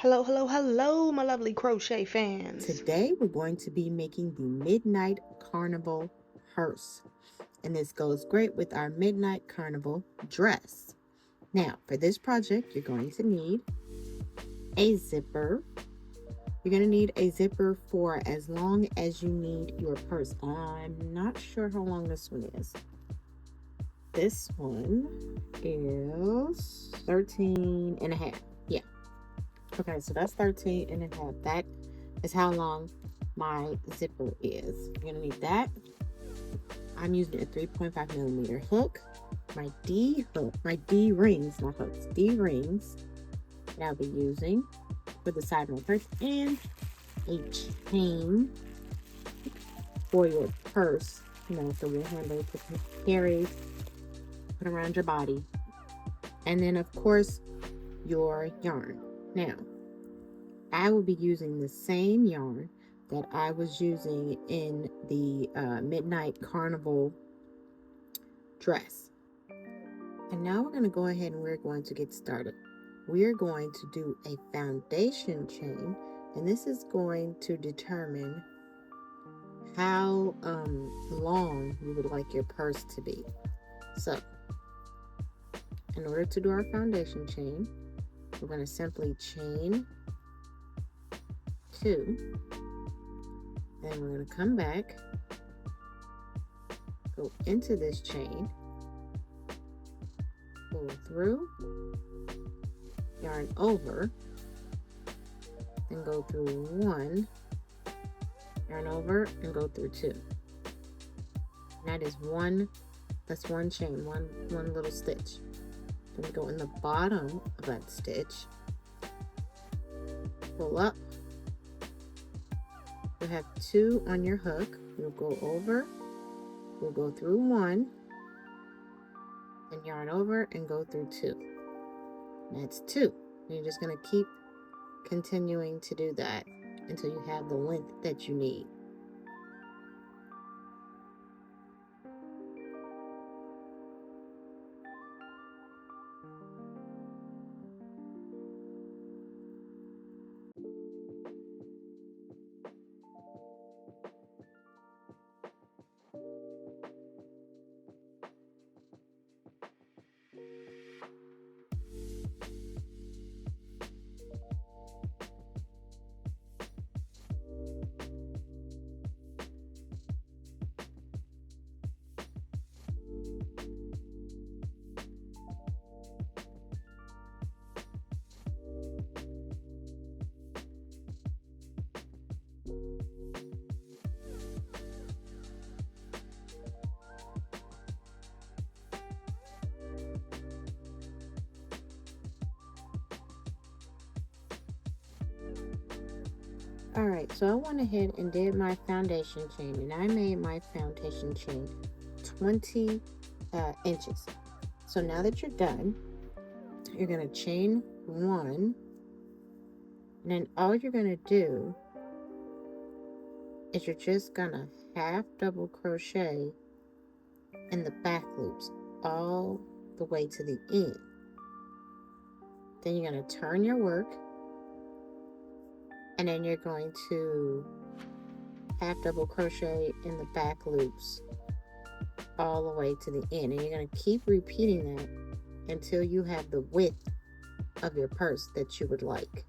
Hello, hello, hello, my lovely crochet fans. Today we're going to be making the Midnight Carnival hearse. And this goes great with our Midnight Carnival dress. Now, for this project, you're going to need a zipper. You're going to need a zipper for as long as you need your purse. I'm not sure how long this one is. This one is 13 and a half. Yeah. Okay, so that's 13 and a half. That is how long my zipper is. You're gonna need that. I'm using a 3.5 millimeter hook. My D hook, my D rings, not hooks, D rings that I'll be using for the side of my purse, and a chain for your purse. So your handle to carry, put around your body. And then of course, your yarn. Now, I will be using the same yarn that I was using in the Midnight Carnival dress. And now we're going to go ahead and we're going to get started. We're going to do a foundation chain, and this is going to determine how long you would like your purse to be. So, in order to do our foundation chain, we're going to simply chain 2. Then we're going to come back, go into this chain, pull through, yarn over, then go through 1, yarn over, and go through 2. And that is that's one chain, one little stitch. Then we go in the bottom of that stitch, pull up. You have 2 on your hook. You'll go over, we'll go through 1, and yarn over and go through 2. And that's 2. And you're just going to keep continuing to do that until you have the length that you need. Alright, so I went ahead and did my foundation chain, and I made my foundation chain 20 inches. So now that you're done, you're going to chain 1, and then all you're going to do is you're just going to half double crochet in the back loops all the way to the end. Then you're going to turn your work, and then you're going to half double crochet in the back loops all the way to the end. And you're going to keep repeating that until you have the width of your purse that you would like.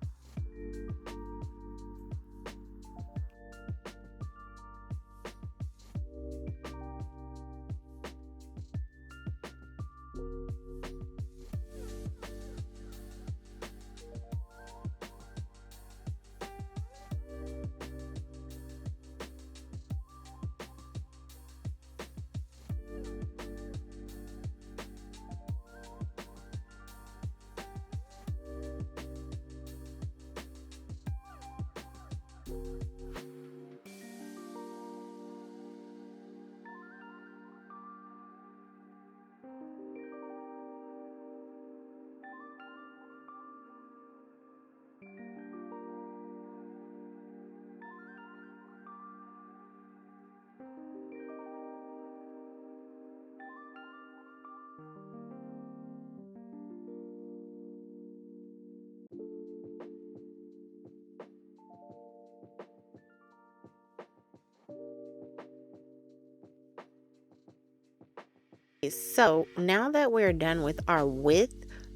So now that we're done with our width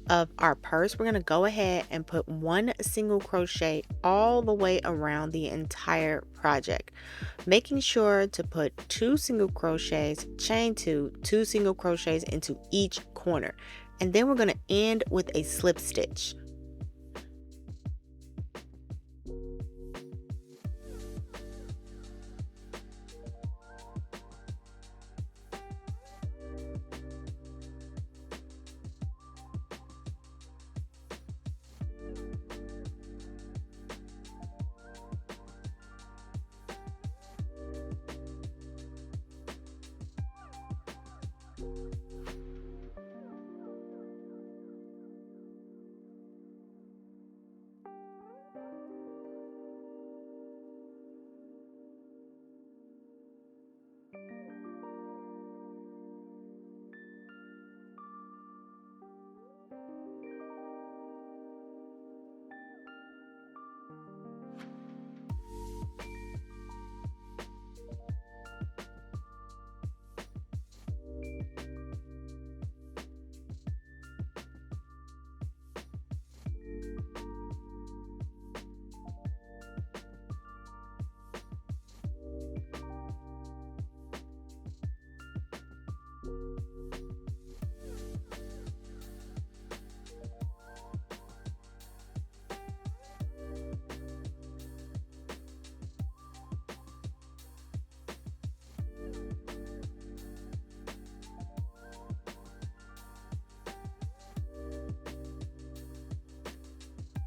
of our purse, we're going to go ahead and put one single crochet all the way around the entire project, making sure to put 2 single crochets, chain 2 single crochets into each corner, and then we're going to end with a slip stitch.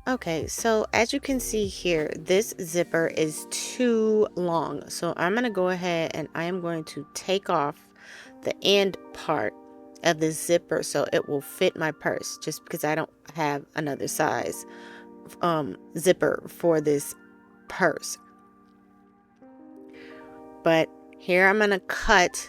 Okay, so as you can see here, this zipper is too long. So I'm going to go ahead and I am going to take off the end part of the zipper so it will fit my purse, just because I don't have another size zipper for this purse. But here I'm going to cut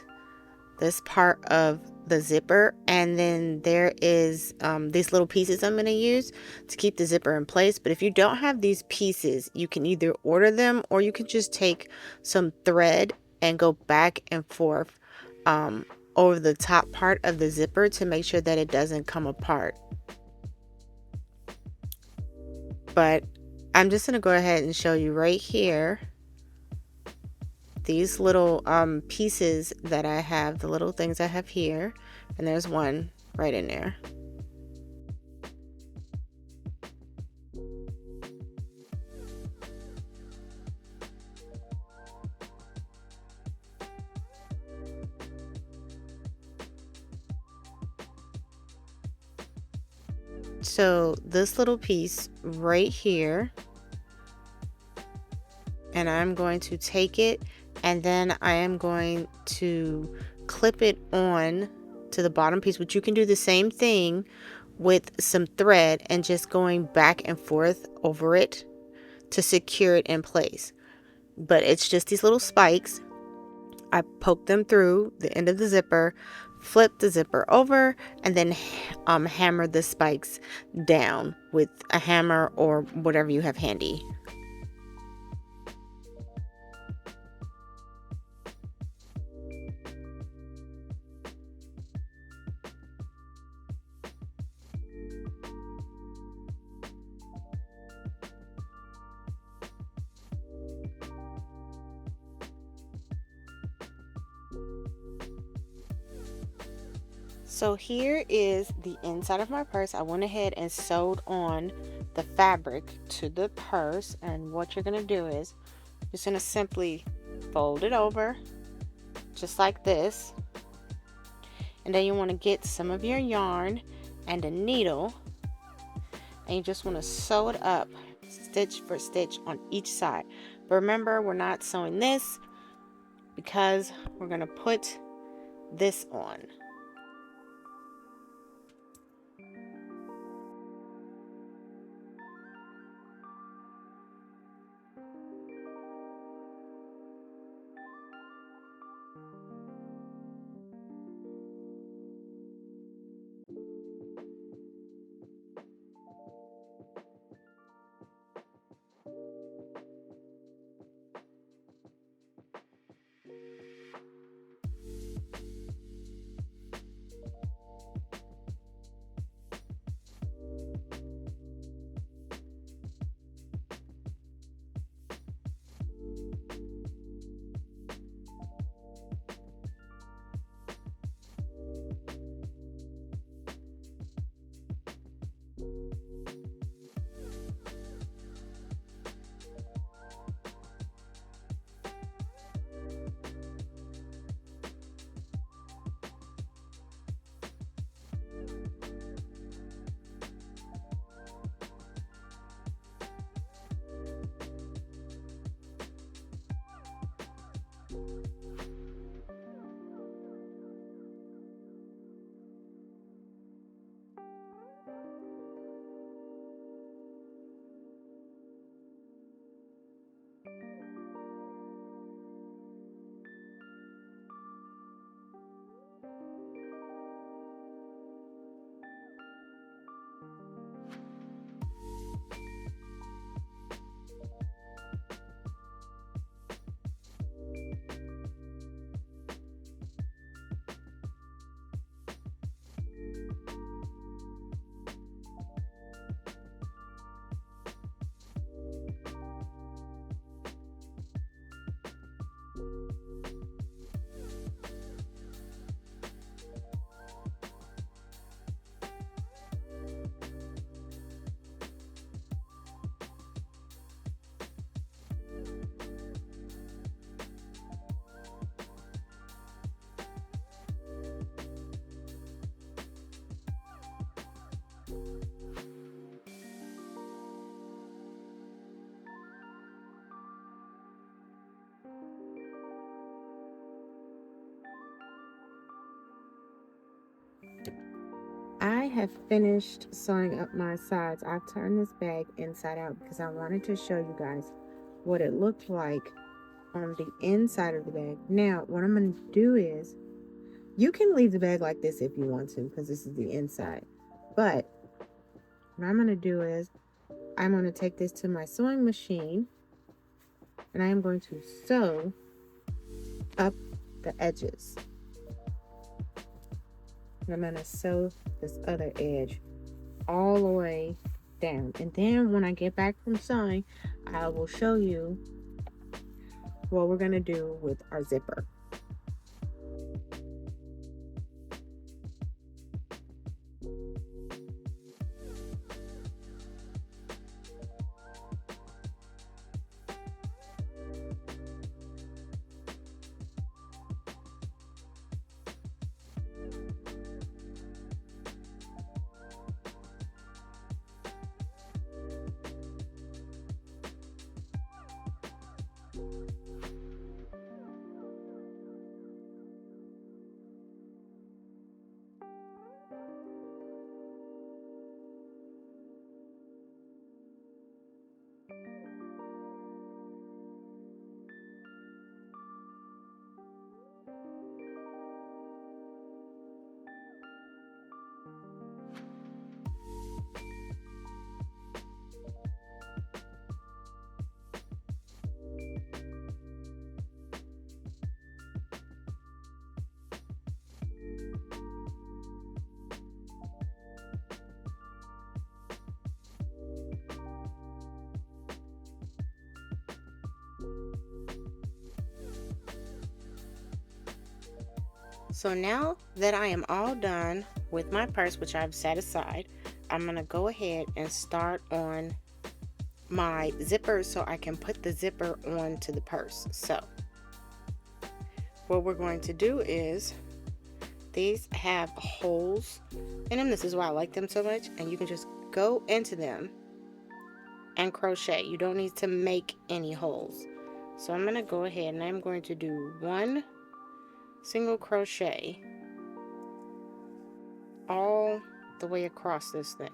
this part of the zipper, and then there is these little pieces I'm going to use to keep the zipper in place. But if you don't have these pieces, you can either order them, or you can just take some thread and go back and forth over the top part of the zipper to make sure that it doesn't come apart. But I'm just going to go ahead and show you right here these little pieces that I have, the little things I have here, and there's one right in there. So this little piece right here, and I'm going to take it, and then I am going to clip it on to the bottom piece, which you can do the same thing with some thread and just going back and forth over it to secure it in place. But it's just these little spikes. I poke them through the end of the zipper, flip the zipper over, and then hammer the spikes down with a hammer or whatever you have handy. So here is the inside of my purse. I went ahead and sewed on the fabric to the purse, and what you're going to do is just going to simply fold it over just like this, and then you want to get some of your yarn and a needle, and you just want to sew it up stitch for stitch on each side. But remember, we're not sewing this because we're going to put this on. have finished sewing up my sides. I've turned this bag inside out because I wanted to show you guys what it looked like on the inside of the bag. Now, what I'm going to do is, you can leave the bag like this if you want to, because this is the inside. But what I'm going to do is, I'm going to take this to my sewing machine, and I am going to sew up the edges. And I'm going to sew this other edge all the way down. And then when I get back from sewing, I will show you what we're going to do with our zipper. So now that I am all done with my purse, which I've set aside, I'm going to go ahead and start on my zipper so I can put the zipper onto the purse. So what we're going to do is, these have holes in them. This is why I like them so much. And you can just go into them and crochet. You don't need to make any holes. So I'm going to go ahead and I'm going to do one single crochet all the way across this thing.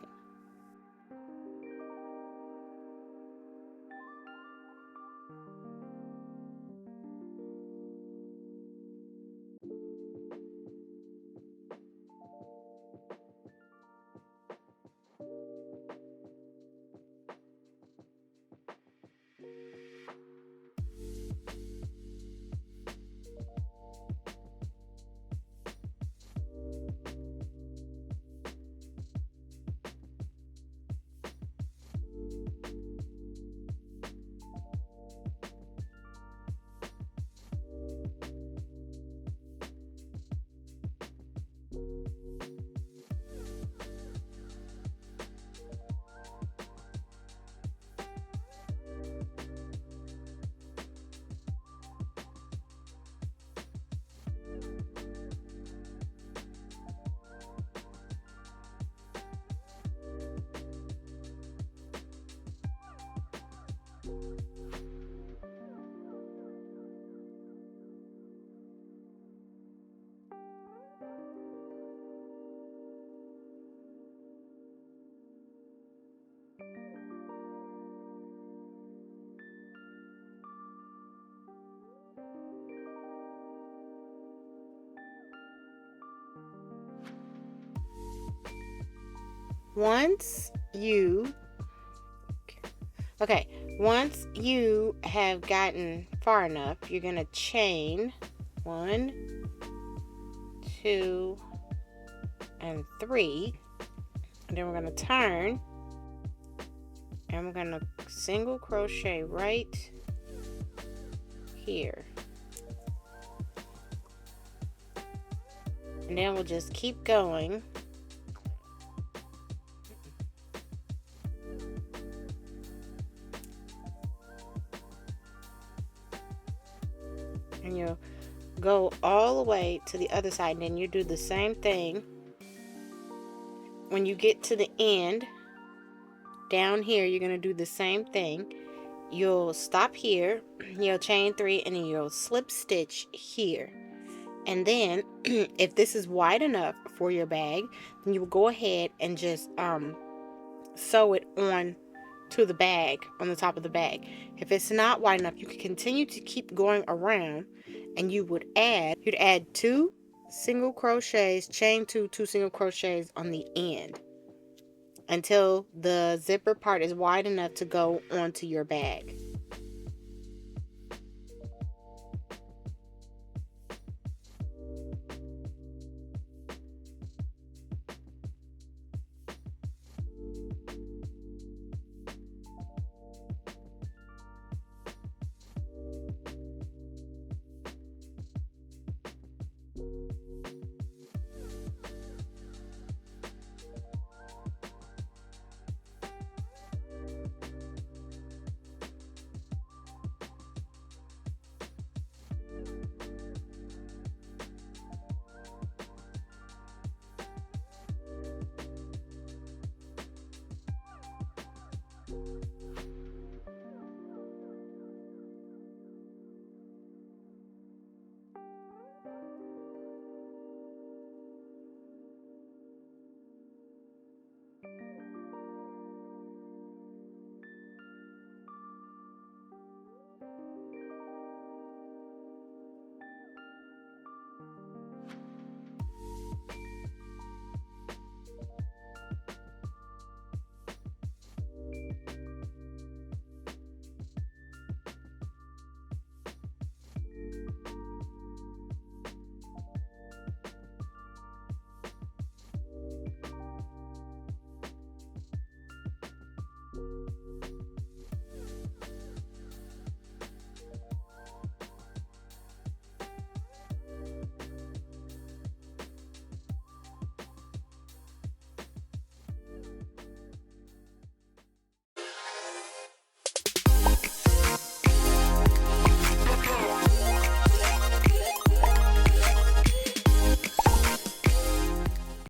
Once you have gotten far enough, you're going to chain 1, 2, and 3, and then we're going to turn, and we're going to single crochet right here, and then we'll just keep going. And you'll go all the way to the other side, and then you do the same thing. When you get to the end down here, you're going to do the same thing. You'll stop here, you'll chain 3, and then you'll slip stitch here. And then if this is wide enough for your bag, then you will go ahead and just sew it on to the bag, on the top of the bag. If it's not wide enough, you can continue to keep going around, and you'd add two single crochets, chain two single crochets on the end until the zipper part is wide enough to go onto your bag.